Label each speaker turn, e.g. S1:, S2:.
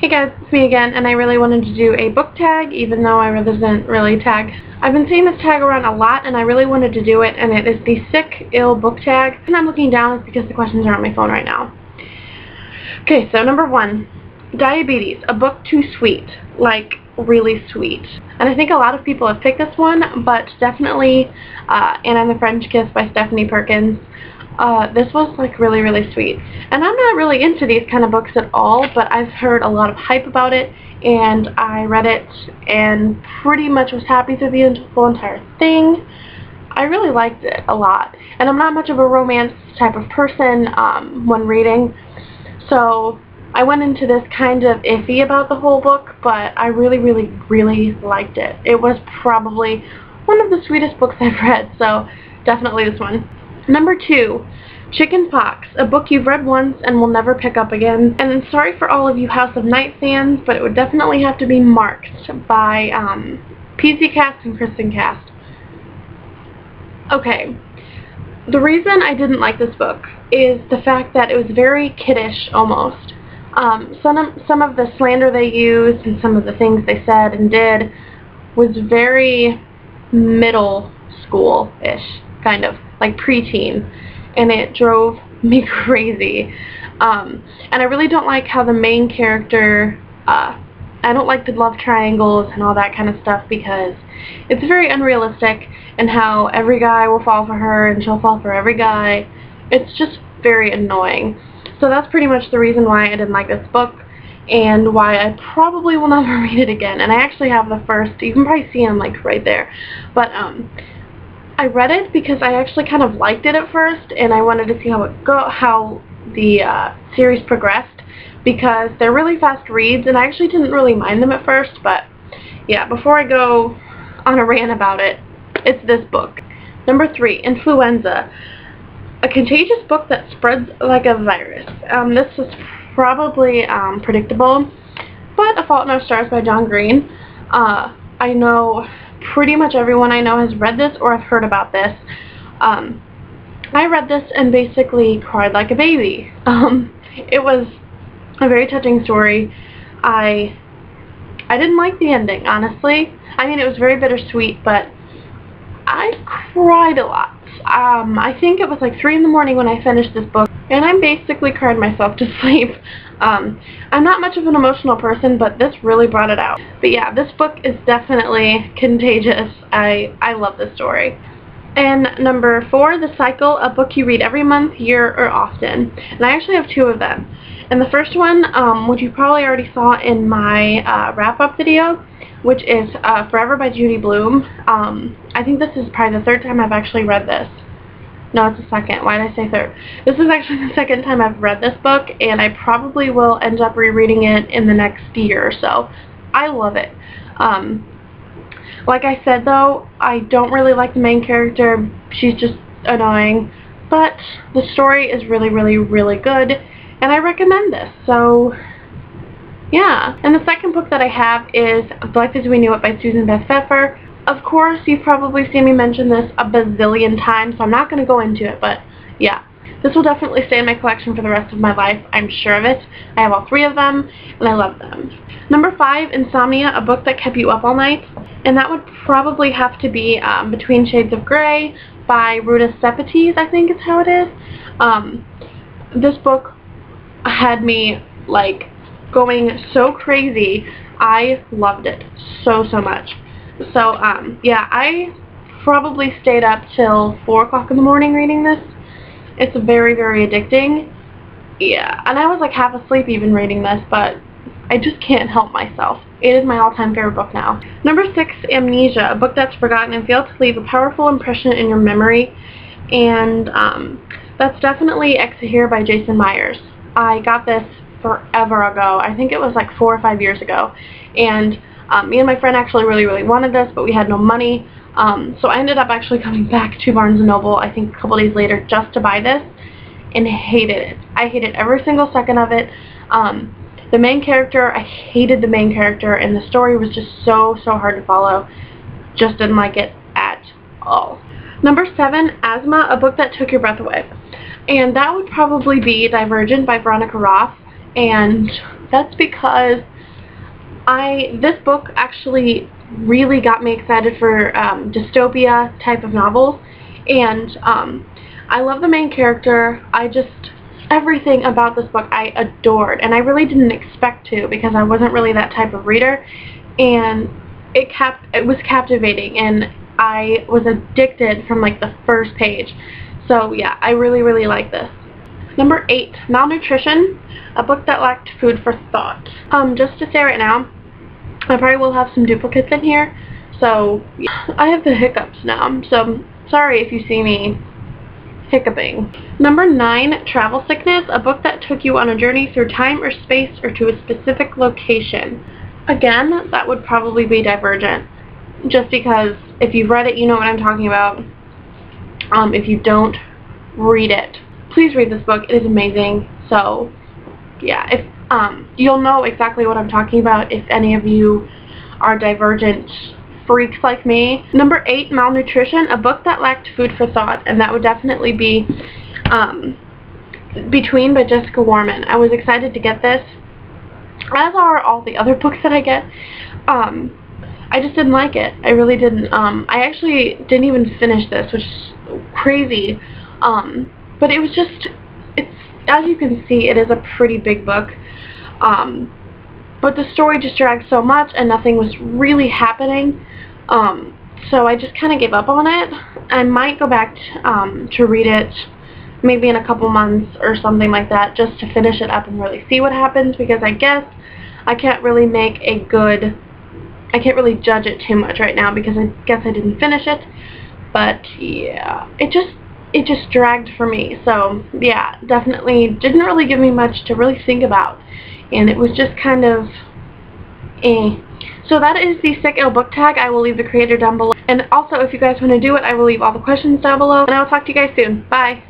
S1: Hey guys, it's me again, and I really wanted to do a book tag, even though I really didn't really tag. I've been seeing this tag around a lot, and I really wanted to do it, and it is the sick, ill book tag. And I'm looking down is because the questions are on my phone right now. Okay, so number 1, diabetes, a book too sweet, like really sweet. And I think a lot of people have picked this one, but definitely Anna and the French Kiss by Stephanie Perkins. This was like really, really sweet. And I'm not really into these kind of books at all, but I've heard a lot of hype about it, and I read it and pretty much was happy through the whole entire thing. I really liked it a lot. And I'm not much of a romance type of person when reading, so I went into this kind of iffy about the whole book, but I really, really, really liked it. It was probably one of the sweetest books I've read, so definitely this one. Number 2, Chicken Pox, a book you've read once and will never pick up again. And I'm sorry for all of you House of Night fans, but it would definitely have to be Marked by PC Cast and Kristen Cast. Okay, the reason I didn't like this book is the fact that it was very kiddish almost. Some of the slander they used and some of the things they said and did was very middle school-ish, kind of like preteen, and it drove me crazy. And I really don't like how the main character, I don't like the love triangles and all that kind of stuff, because it's very unrealistic, and how every guy will fall for her and she'll fall for every guy. It's just very annoying. So that's pretty much the reason why I didn't like this book, and why I probably will never read it again. And I actually have the first, you can probably see them like right there, but I read it because I actually kind of liked it at first, and I wanted to see how the series progressed, because they're really fast reads, and I actually didn't really mind them at first. But yeah, before I go on a rant about it, it's this book. Number 3, Influenza, a contagious book that spreads like a virus. This is probably predictable, but A Fault in Our Stars by John Green. I know pretty much everyone I know has read this or have heard about this. I read this and basically cried like a baby. It was a very touching story. I didn't like the ending, honestly. I mean, it was very bittersweet, but I cried a lot. I think it was like 3 in the morning when I finished this book, and I basically cried myself to sleep. I'm not much of an emotional person, but this really brought it out. But yeah, this book is definitely contagious. I love this story. And number 4, The Cycle, a book you read every month, year, or often. And I actually have 2 of them. And the first one, which you probably already saw in my wrap-up video, which is Forever by Judy Blume. I think this is probably the 3rd time I've actually read this. No, it's the 2nd. Why did I say 3rd? This is actually the 2nd time I've read this book, and I probably will end up rereading it in the next year or so. I love it. Like I said, though, I don't really like the main character. She's just annoying. But the story is really, really, really good, and I recommend this. So yeah. And the second book that I have is Life as We Knew It by Susan Beth Pfeffer. Of course, you've probably seen me mention this a bazillion times, so I'm not going to go into it, but yeah. This will definitely stay in my collection for the rest of my life, I'm sure of it. I have all 3 of them, and I love them. Number 5, Insomnia, a book that kept you up all night. And that would probably have to be Between Shades of Grey by Ruta Sepetys, I think is how it is. This book had me, like, going so crazy. I loved it so much. So yeah, I probably stayed up till 4 o'clock in the morning reading this. It's very, very addicting. Yeah, and I was like half asleep even reading this, but I just can't help myself. It is my all-time favorite book now. Number 6, Amnesia, a book that's forgotten and failed to leave a powerful impression in your memory. And that's definitely Exahir by Jason Myers. I got this forever ago. I think it was like 4 or 5 years ago. And me and my friend actually really, really wanted this, but we had no money. So I ended up actually coming back to Barnes & Noble, I think a couple days later, just to buy this, and hated it. I hated every single second of it. The main character, I hated the main character, and the story was just so hard to follow. Just didn't like it at all. Number 7, Asthma, a book that took your breath away. And that would probably be Divergent by Veronica Roth. And that's because This book actually really got me excited for dystopia type of novels, and I love the main character. Everything about this book I adored, and I really didn't expect to because I wasn't really that type of reader, and it was captivating, and I was addicted from like the first page. So yeah, I really, really like this. Number 8, Malnutrition, a book that lacked food for thought. Just to say right now, I probably will have some duplicates in here, so yeah. I have the hiccups now, so sorry if you see me hiccuping. Number 9, Travel Sickness, a book that took you on a journey through time or space or to a specific location. Again, that would probably be Divergent, just because if you've read it, you know what I'm talking about. If you don't, read it. Please read this book. It is amazing. So, yeah, if you'll know exactly what I'm talking about if any of you are Divergent freaks like me. Number 8, Malnutrition, a book that lacked food for thought, and that would definitely be Between by Jessica Warman. I was excited to get this, as are all the other books that I get. I just didn't like it. I really didn't. I actually didn't even finish this, which is crazy. But it was just, as you can see, it is a pretty big book. But the story just dragged so much and nothing was really happening. So I just kind of gave up on it. I might go back to read it maybe in a couple months or something like that, just to finish it up and really see what happens, because I guess I can't really I can't really judge it too much right now because I guess I didn't finish it. But yeah, it just dragged for me. So yeah, definitely didn't really give me much to really think about, and it was just kind of eh. So that is the Sick Ill book tag. I will leave the creator down below, and also if you guys want to do it, I will leave all the questions down below, and I will talk to you guys soon. Bye.